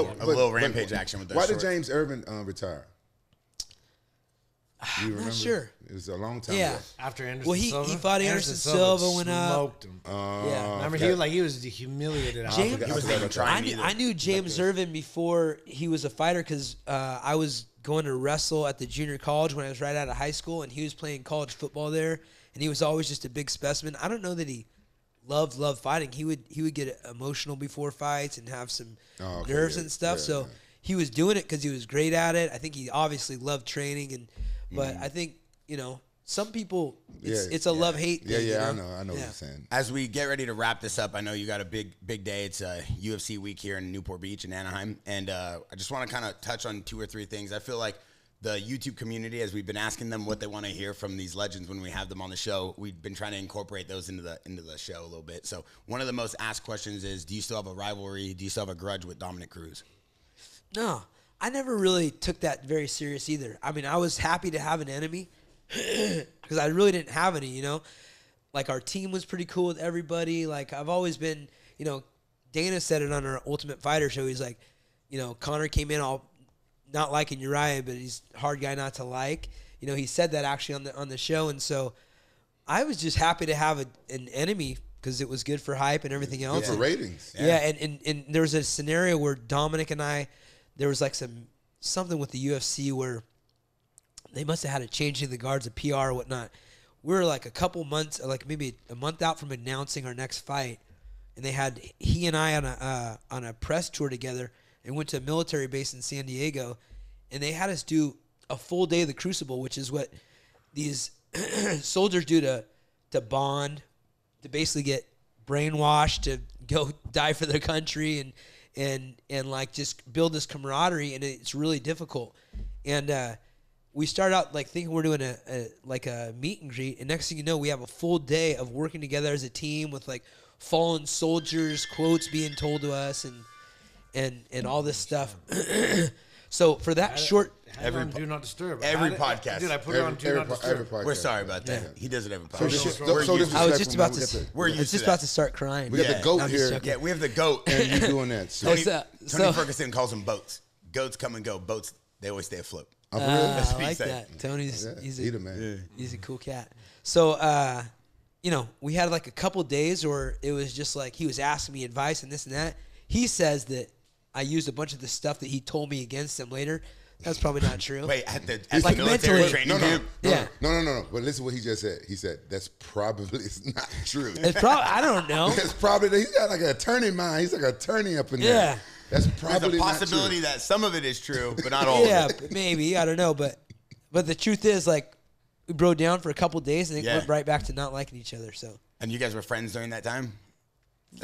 little Rampage action with those. Why shorts. did James Irvin retire? You I'm not sure. It was a long time Yeah. ago. After Anderson Well, Silva? he fought Anderson Silva, went up. Smoked him. Yeah. Remember, he was humiliated. James, He wasn't even trying either. I knew James Irvin before he was a fighter because I was going to wrestle at the junior college when I was right out of high school, and he was playing college football there, and he was always just a big specimen. I don't know that he loved fighting. He would get emotional before fights and have some nerves and stuff. So he was doing it because he was great at it. I think he obviously loved training, but I think some people it's a love-hate thing. Yeah, I know what you're saying. As we get ready to wrap this up, I know you got a big day. It's a UFC week here in Newport Beach in Anaheim, and I just want to kind of touch on 2 or 3 things. I feel like the YouTube community, as we've been asking them what they want to hear from these legends when we have them on the show, we've been trying to incorporate those into the show a little bit. So one of the most asked questions is, do you still have a rivalry? Do you still have a grudge with Dominick Cruz? No, I never really took that very serious either. I mean, I was happy to have an enemy because I really didn't have any, Like, our team was pretty cool with everybody. Like, I've always been, Dana said it on our Ultimate Fighter show. He's like, Conor came in all not liking Urijah, but he's a hard guy not to like. He said that actually on the show. And so I was just happy to have an enemy because it was good for hype and everything else. Good for ratings. Yeah, and there was a scenario where Dominick and I, there was like something with the UFC where they must have had a change in the guards, a PR or whatnot. We were like a couple months, like maybe a month out from announcing our next fight, and they had he and I on a press tour together and went to a military base in San Diego, and they had us do a full day of the Crucible, which is what these soldiers do to bond, to basically get brainwashed to go die for their country and like just build this camaraderie, and it's really difficult. And we start out like thinking we're doing a meet and greet, and next thing you know, we have a full day of working together as a team with like fallen soldiers quotes being told to us and all this stuff. So for that short, Do Not Disturb. Every podcast. Dude, I put it on Do Not Disturb. We're sorry about that. Yeah. He does it every So podcast. I was just about to start crying. We got the goat here. joking. Yeah, we have the goat. And you doing that. So. Tony Ferguson calls them boats. Goats come and go. Boats, they always stay afloat. Oh, for real? I like that. Tony's he's the man. He's a cool cat. So we had like a couple days where it was just like he was asking me advice and this and that. He says that I used a bunch of the stuff that he told me against him later. That's probably not true. Wait, at the like military mentally. training camp? No. But listen to what he just said. He said, that's probably not true. It's probably, I don't know. It's probably, he's got like an attorney mind. He's like an attorney up in there. Yeah. That's There's probably a possibility not true. that some of it is true, but not all of it. Yeah, maybe. I don't know. But the truth is, like, we broke down for a couple days and then went right back to not liking each other. So. And you guys were friends during that time?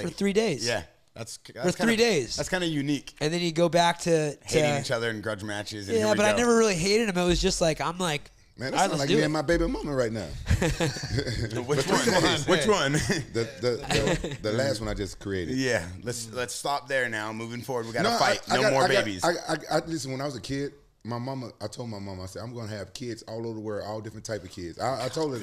For 3 days. Yeah. That's for 3 days. That's kind of unique. And then you go back to hating each other in grudge matches. And yeah, but I never really hated him. It was just like, I'm like, man, that sounds like me and my baby mama right now. Which one? The last one I just created. Yeah, let's stop there now. Moving forward, we got to fight. No more babies. Listen, when I was a kid, I told my mama, I said, I'm going to have kids all over the world, all different type of kids. I told her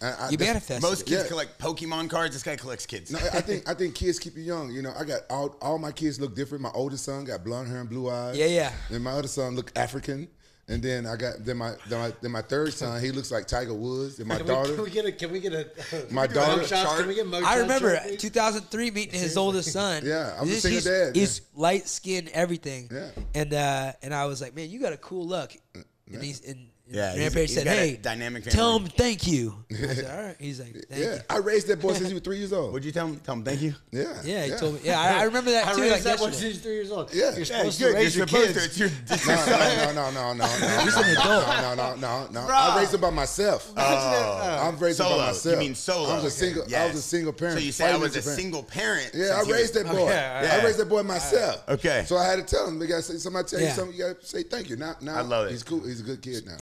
that. You manifested. Most kids collect Pokemon cards. This guy collects kids. No, I think kids keep you young. I got all my kids look different. My oldest son got blonde hair and blue eyes. Yeah. And my other son looked African. And then my third son, he looks like Tiger Woods. And my daughter. Can we get a my daughter? Can we get mug I remember chart, 2003 meeting his oldest son. Yeah, I'm a single dad. He's light skinned, everything. Yeah. And I was like, man, you got a cool look. And Yeah, Rampage said, "Hey, dynamic tell him thank you." I said, "All right." He's like, "Thank you." I raised that boy since he was 3 years old. What'd you tell him? Tell him thank you. Yeah, yeah. He told me. Yeah, I remember that too. I raised like that one yesterday. since he's 3 years old. Yeah. You're supposed to You're raise your supposed kids. to. No. He's an adult. No. I raised him by myself. I'm raised him by myself. You mean solo? I was a single. Yes. I was a single parent. So you say I was a single parent? Yeah, I raised that boy. Yeah. I raised that boy myself. Okay. So I had to tell him. Somebody tell you something. You gotta say thank you. Now I love it. He's cool. He's a good kid now.